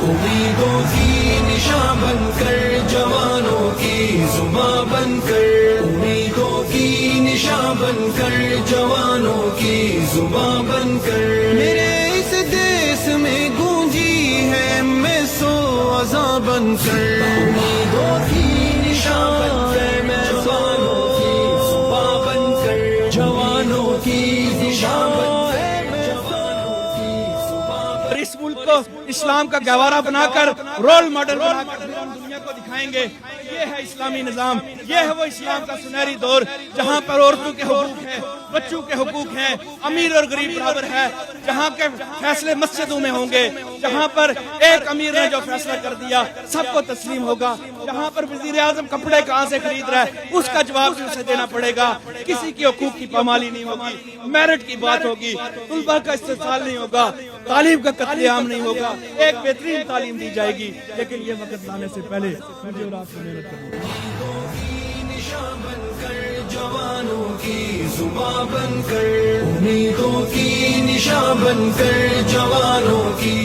امیدوں کی نشاں بن کر، جوانوں کی زباں بن کر، امیدوں کی نشاں بن کر، جوانوں کی زباں بن کر، میرے اس دیس میں گونجی ہے میں سو اذاں بن کر، امیدوں کی نشاں بن کر، میں جوانوں کی زباں بن کر، جوانوں کی نشاں بن کر، اس ملک کو اسلام کا گہوارہ بنا کر، رول ماڈل بنا کر ہم دنیا کو دکھائیں گے۔ یہ ہے اسلامی نظام، یہ ہے وہ اسلام کا سنہری دور جہاں پر عورتوں کے حقوق ہیں، بچوں کے حقوق ہیں، امیر اور غریب برابر ہے، جہاں کے فیصلے مسجدوں میں ہوں گے، جہاں پر ایک امیر نے جو فیصلہ کر دیا سب کو تسلیم ہوگا، جہاں پر وزیر اعظم کپڑے کہاں سے خرید رہا ہے اس کا جواب بھی اسے دینا پڑے گا، کسی کی حقوق کی پامالی نہیں ہوگی، میرٹ کی بات ہوگی، طلباء کا استحصال نہیں ہوگا، تعلیم کا قتل عام نہیں ہوگا، ایک بہترین تعلیم دی جائے گی، لیکن یہ وقت لانے سے پہلے مجھے اور آپ کو محنت کرنی ہے۔ امیدوں کی نشاں بن کر، جوانوں کی زباں بن کر، امیدوں کی نشاں بن کر، جوانوں کی